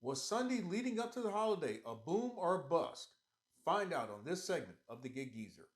Was Sunday leading up to the holiday a boom or a bust? Find out on this segment of the Gig Geezer.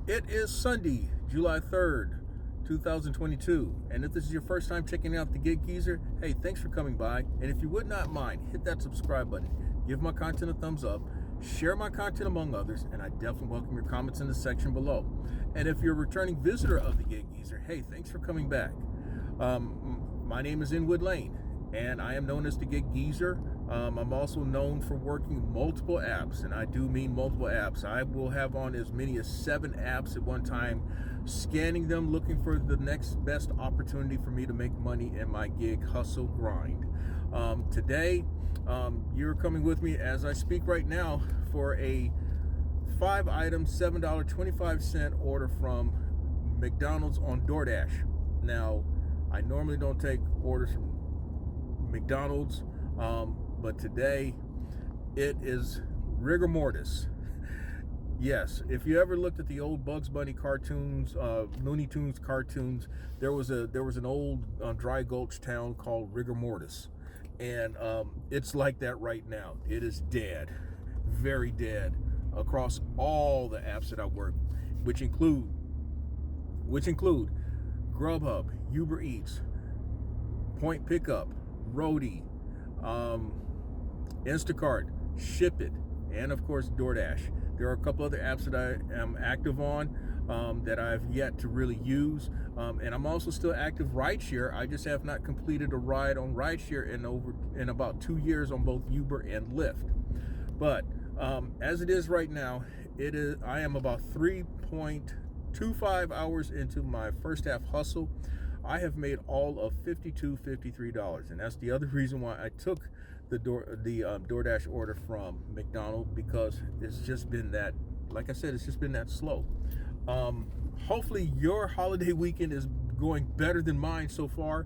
It is Sunday, July 3rd, 2022. And if this is your first time checking out the Gig Geezer, hey, thanks for coming by. And if you would not mind, hit that subscribe button, give my content a thumbs up, share my content among others, and I definitely welcome your comments in the section below. And if you're a returning visitor of the Gig Geezer, hey, thanks for coming back. My name is Inwood Lane, and I am known as the Gig Geezer. I'm also known for working multiple apps, and I do mean multiple apps. I will have on as many as 7 apps at one time, scanning them, looking for the next best opportunity for me to make money in my gig hustle grind. Today, you're coming with me as I speak right now for a 5-item, $7.25 order from McDonald's on DoorDash. Now, I normally don't take orders from McDonald's, but today it is rigor mortis. Yes, if you ever looked at the old Bugs Bunny cartoons, Looney Tunes cartoons, there was an old dry gulch town called Rigor Mortis, and it's like that right now. It is dead, very dead, across all the apps that I work, which include Grubhub, Uber Eats, Point Pickup, Roadie, Instacart, Ship It, and of course DoorDash. There are a couple other apps that I am active on that I've yet to really use, and I'm also still active rideshare. I just have not completed a ride on rideshare in about 2 years on both Uber and Lyft. But as it is right now, I am about 3.25 hours into my first half hustle. I have made all of $53, and that's the other reason why I took the DoorDash order from McDonald's, because it's just been that, like I said, it's just been that slow. Hopefully your holiday weekend is going better than mine so far.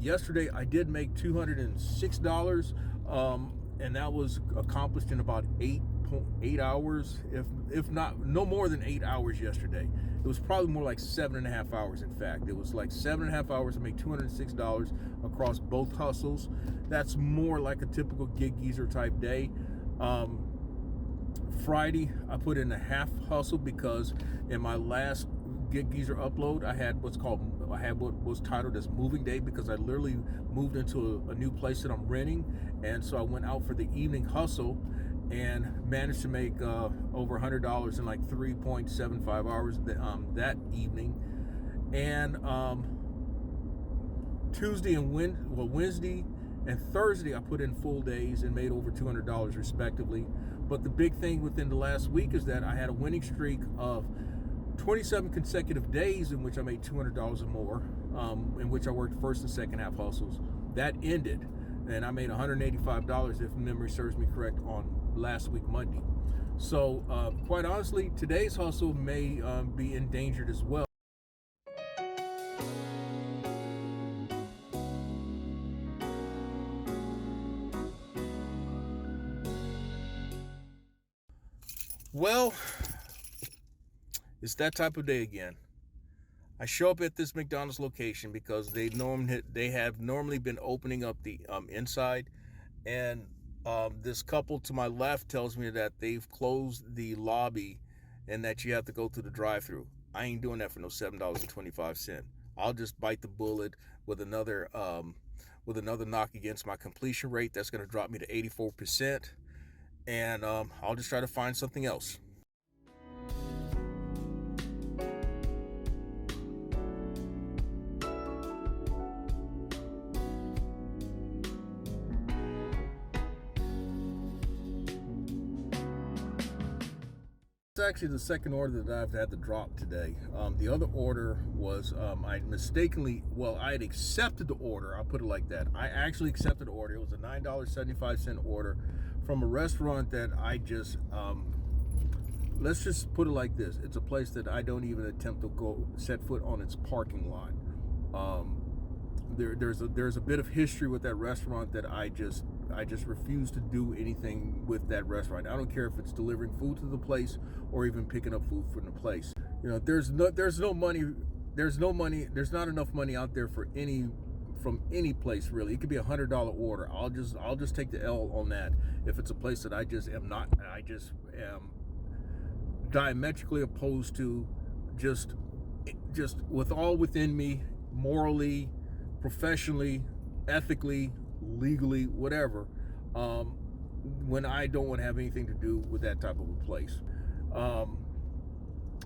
Yesterday I did make $206, and that was accomplished in about 8 hours, if not no more than 8 hours yesterday. It was probably more like 7.5 hours. In fact, it was like 7.5 hours to make $206 across both hustles. That's more like a typical Gig Geezer type day. Friday I put in a half hustle because in my last Gig Geezer upload I had what was titled as moving day, because I literally moved into a new place that I'm renting, and so I went out for the evening hustle and managed to make over $100 in like 3.75 hours that evening. And Wednesday and Thursday I put in full days and made over $200 respectively. But the big thing within the last week is that I had a winning streak of 27 consecutive days in which I made $200 or more, in which I worked first and second half hustles. That ended, and I made $185, if memory serves me correct, on last week Monday. So quite honestly, today's hustle may be endangered as well. Well, it's that type of day again. I show up at this McDonald's location because they have normally been opening up the inside, and this couple to my left tells me that they've closed the lobby and that you have to go through the drive-thru. I ain't doing that for no $7.25. I'll just bite the bullet with another knock against my completion rate. That's going to drop me to 84%, and I'll just try to find something else. It's actually the second order that I've had to drop today. The other order was I had accepted the order. I'll put it like that. I actually accepted the order. It was a $9.75 order from a restaurant that I just let's just put it like this. It's a place that I don't even attempt to go set foot on its parking lot. There's a bit of history with that restaurant that I just just refuse to do anything with that restaurant. I don't care if it's delivering food to the place or even picking up food from the place. You know, there's no money, there's not enough money out there for from any place really. It could be $100 order. I'll just take the L on that if it's a place that I just am diametrically opposed to, just with all within me, morally, professionally, ethically, legally, whatever, when I don't want to have anything to do with that type of a place.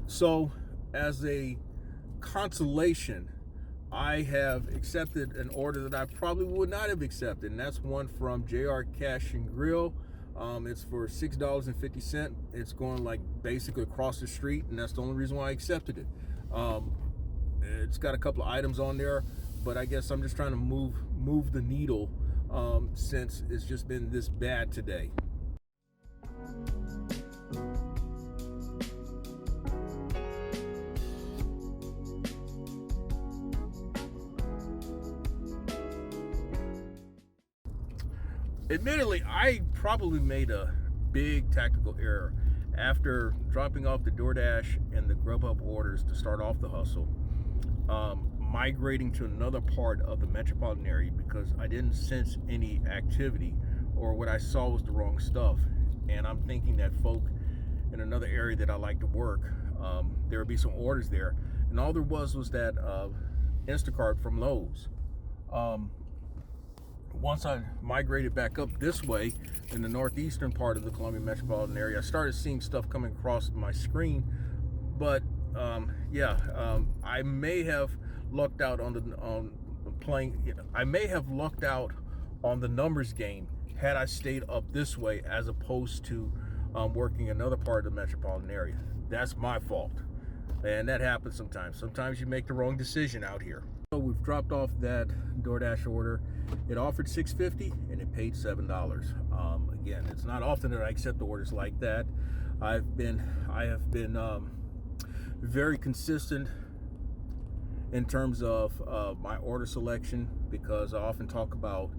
So as a consolation, I have accepted an order that I probably would not have accepted, and that's one from JR Cash and Grill. It's for $6.50. It's going like basically across the street, and that's the only reason why I accepted it. It's got a couple of items on there, but I guess I'm just trying to move the needle since it's just been this bad today. Admittedly, I probably made a big tactical error after dropping off the DoorDash and the Grubhub orders to start off the hustle, migrating to another part of the metropolitan area because I didn't sense any activity, or what I saw was the wrong stuff. And I'm thinking that folk in another area that I like to work, there would be some orders there, and all there was that Instacart from Lowe's. Once I migrated back up this way in the northeastern part of the Columbia metropolitan area, I started seeing stuff coming across my screen. But I may have lucked out I may have lucked out on the numbers game had I stayed up this way as opposed to working another part of the metropolitan area. That's my fault, and that happens sometimes. Sometimes you make the wrong decision out here. So we've dropped off that DoorDash order. It offered $6.50 and it paid $7. Again, it's not often that I accept orders like that. I have been very consistent in terms of my order selection, because I often talk about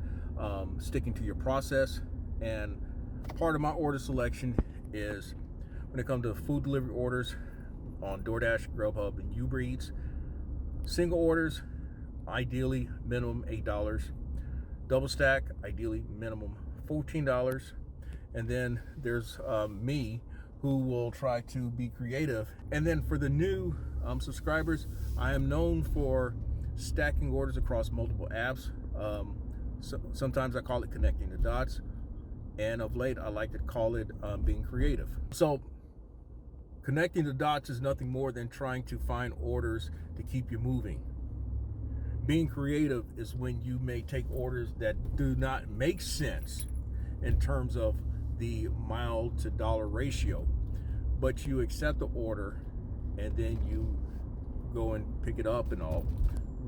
sticking to your process. And part of my order selection is when it comes to food delivery orders on DoorDash, Grubhub, and Uber Eats, single orders, ideally minimum $8. Double stack, ideally minimum $14. And then there's me, who will try to be creative. And then for the new subscribers, I am known for stacking orders across multiple apps. Sometimes I call it connecting the dots, and of late I like to call it being creative. So connecting the dots is nothing more than trying to find orders to keep you moving. Being creative is when you may take orders that do not make sense in terms of the mile to dollar ratio, but you accept the order and then you go and pick it up and all,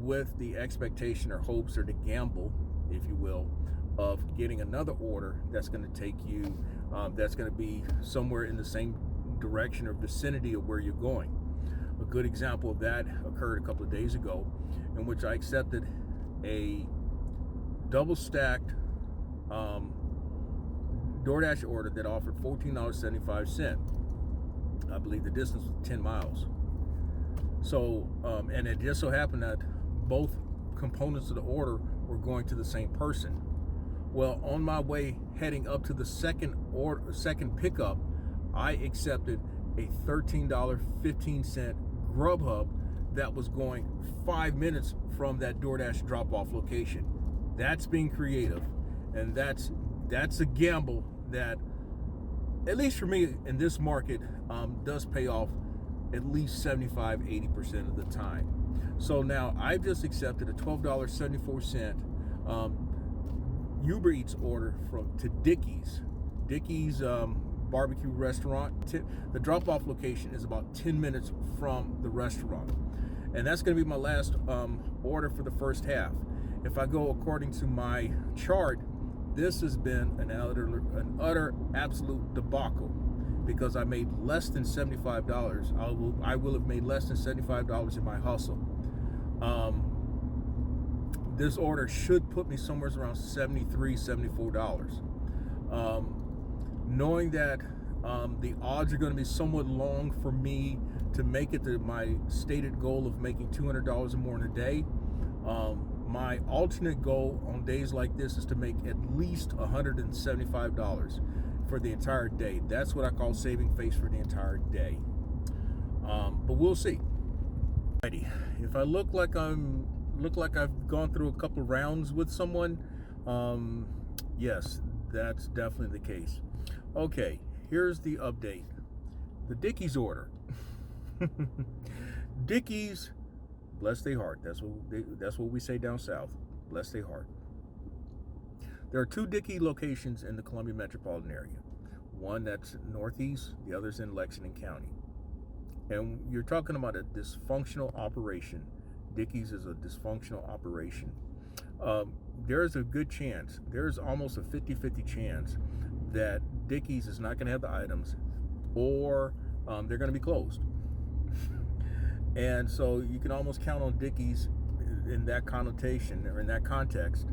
with the expectation or hopes or the gamble, if you will, of getting another order that's going to take you, that's going to be somewhere in the same direction or vicinity of where you're going. A good example of that occurred a couple of days ago, in which I accepted a double stacked DoorDash order that offered $14.75. I believe the distance was 10 miles. So, and it just so happened that both components of the order were going to the same person. Well, on my way heading up to the second pickup, I accepted a $13.15 Grubhub that was going 5 minutes from that DoorDash drop-off location. That's being creative, and that's a gamble that, at least for me in this market, does pay off at least 75-80% of the time. So now I've just accepted a $12.74 Uber Eats order to Dickey's barbecue restaurant. The drop-off location is about 10 minutes from the restaurant, and that's going to be my last order for the first half. If I go according to my chart, this has been an utter absolute debacle, because I made less than $75. I will have made less than $75 in my hustle. this order should put me somewhere around $73, $74. Knowing that the odds are going to be somewhat long for me to make it to my stated goal of making $200 or more in a day. My alternate goal on days like this is to make at least $175 for the entire day. That's what I call saving face for the entire day. But we'll see. If I look like I've gone through a couple rounds with someone, yes, that's definitely the case. Okay, here's the update. The Dickies order. Dickies, bless their heart. That's what we say down south. Bless their heart. There are 2 Dickie locations in the Columbia metropolitan area. One that's northeast, the other's in Lexington County. And you're talking about a dysfunctional operation. Dickies is a dysfunctional operation. There's a good chance, there's almost a 50-50 chance that Dickies is not going to have the items, or they're going to be closed. And so you can almost count on Dickies in that connotation, or in that context,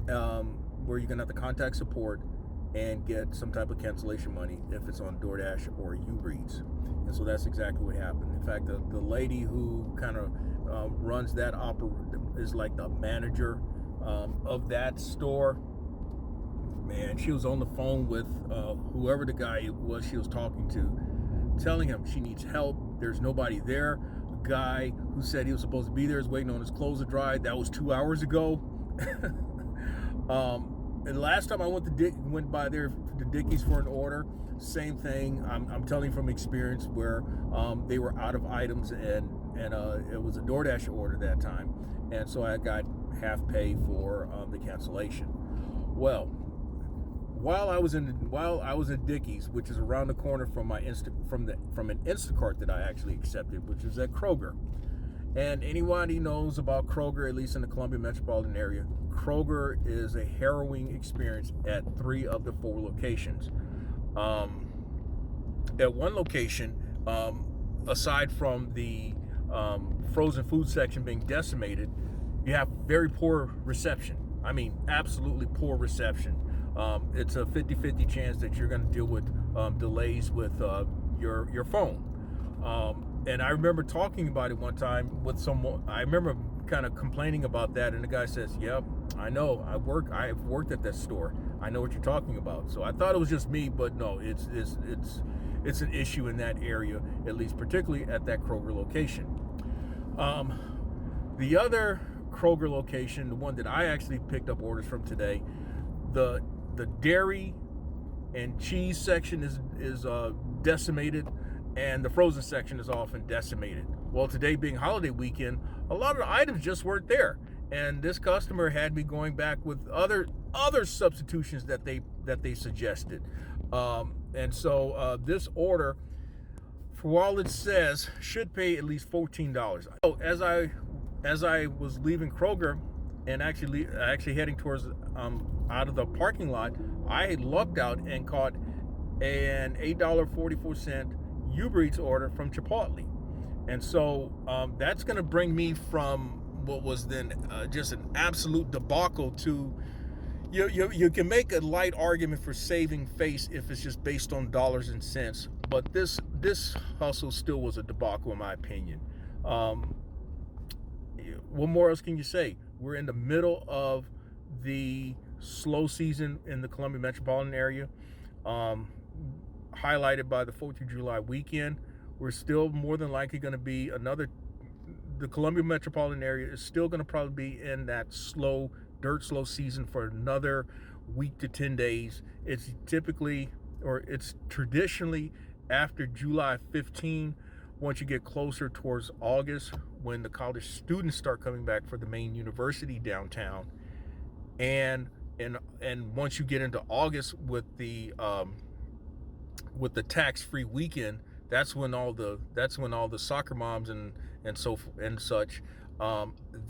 where you're going to have to contact support and get some type of cancellation money if it's on DoorDash or Uber Eats. And so that's exactly what happened. In fact, the lady who kind of runs that is like the manager of that store. Man, she was on the phone with whoever the guy was she was talking to, telling him she needs help. There's nobody there. A guy who said he was supposed to be there is waiting on his clothes to dry. That was 2 hours ago. And last time I went by there to Dickies for an order, same thing. I'm telling from experience where they were out of items, and it was a DoorDash order that time, and so I got half pay for the cancellation. Well, while I was at Dickies, which is around the corner from an Instacart that I actually accepted, which is at Kroger. And anybody knows about Kroger, at least in the Columbia metropolitan area, Kroger is a harrowing experience at 3 of the 4 locations. At one location, aside from the frozen food section being decimated, you have very poor reception. I mean, absolutely poor reception. It's a 50-50 chance that you're going to deal with delays with your phone. And I remember talking about it one time with someone. I remember kind of complaining about that, and the guy says, "Yep, I know. I've worked at that store. I know what you're talking about." So I thought it was just me, but no, it's an issue in that area, at least particularly at that Kroger location. The other Kroger location, the one that I actually picked up orders from today, the dairy and cheese section is decimated, and the frozen section is often decimated. Well, today being holiday weekend, a lot of the items just weren't there, and this customer had me going back with other substitutions that they suggested. And so this order, for all it says, should pay at least $14. So as I was leaving Kroger and actually heading towards out of the parking lot, I lucked out and caught an $8.44 Uber Eats order from Chipotle. And so that's going to bring me from what was then just an absolute debacle to, you can make a light argument for saving face if it's just based on dollars and cents, but this hustle still was a debacle in my opinion. What more else can you say? We're in the middle of the slow season in the Columbia metropolitan area, highlighted by the 4th of July weekend. We're still more than likely going to be the Columbia metropolitan area is still going to probably be in that dirt slow season for another week to 10 days. It's traditionally after July 15, once you get closer towards August, when the college students start coming back for the main university downtown, and once you get into August with the tax-free weekend, that's when all the soccer moms and such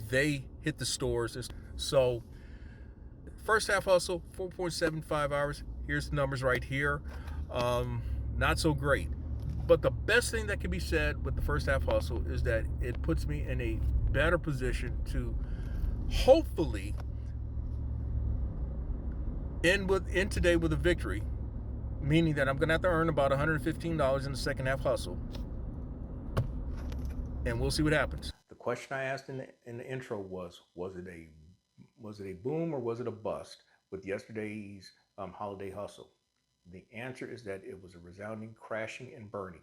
they hit the stores. So first half hustle, 4.75 hours. Here's the numbers right here. Not so great. But the best thing that can be said with the first half hustle is that it puts me in a better position to hopefully end today with a victory, meaning that I'm going to have to earn about $115 in the second half hustle, and we'll see what happens. The question I asked in the intro was it a boom or was it a bust with yesterday's holiday hustle? The answer is that it was a resounding crashing and burning.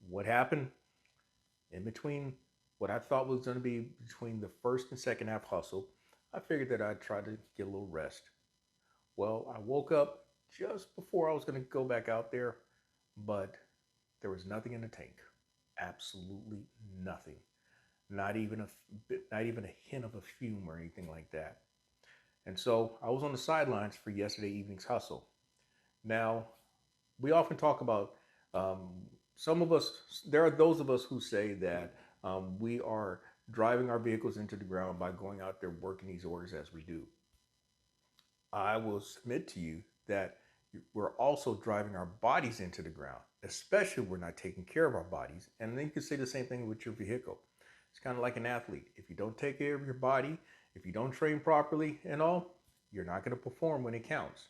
What happened in between what I thought was going to be between the first and second half hustle? I figured that I'd try to get a little rest. Well, I woke up just before I was going to go back out there, but there was nothing in the tank. Absolutely nothing. Not even a hint of a fume or anything like that. And so I was on the sidelines for yesterday evening's hustle. Now, we often talk about um, some of us. There are those of us who say that we are driving our vehicles into the ground by going out there working these orders as we do. I will submit to you that we're also driving our bodies into the ground, especially if we're not taking care of our bodies. And then you can say the same thing with your vehicle. It's kind of like an athlete. If you don't take care of your body, if you don't train properly and all, you're not going to perform when it counts.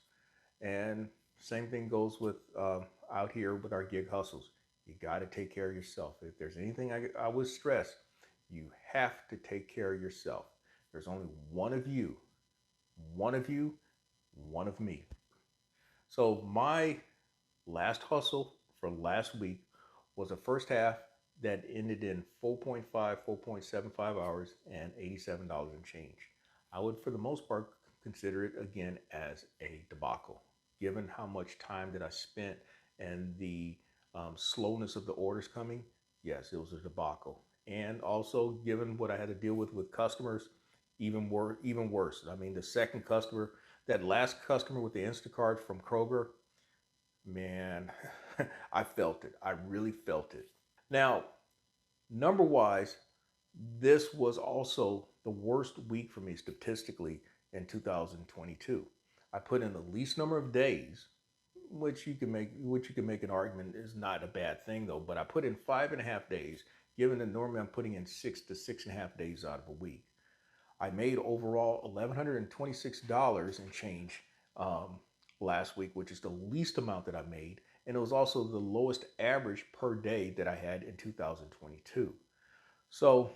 And same thing goes with out here with our gig hustles. You got to take care of yourself. If there's anything I would stress, you have to take care of yourself. There's only one of you, one of you, one of me. So my last hustle for last week was a first half that ended in 4.75 hours and $87 and change. I would, for the most part, consider it again as a debacle, given how much time that I spent and the slowness of the orders coming. Yes, it was a debacle, and also given what I had to deal with customers, even worse. I mean, the second customer, that last customer with the Instacart from Kroger, man, I felt it. I really felt it. Now, number wise, this was also the worst week for me statistically in 2022. I put in the least number of days, which you can make an argument is not a bad thing though. But I put in 5.5 days, given that normally I'm putting in 6 to 6.5 days out of a week. I made overall $1,126 and change last week, which is the least amount that I made. And it was also the lowest average per day that I had in 2022. So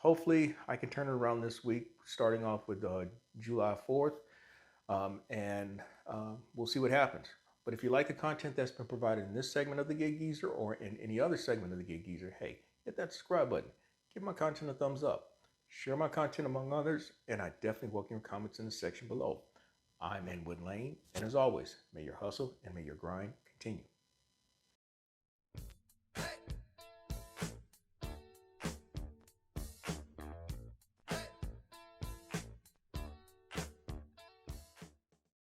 hopefully I can turn it around this week, starting off with July 4th, and we'll see what happens. But if you like the content that's been provided in this segment of the Gig Geezer or in any other segment of the Gig Geezer, hey, hit that subscribe button. Give my content a thumbs up. Share my content among others, and I definitely welcome your comments in the section below. I'm Inwood Lane, and as always, may your hustle and may your grind continue.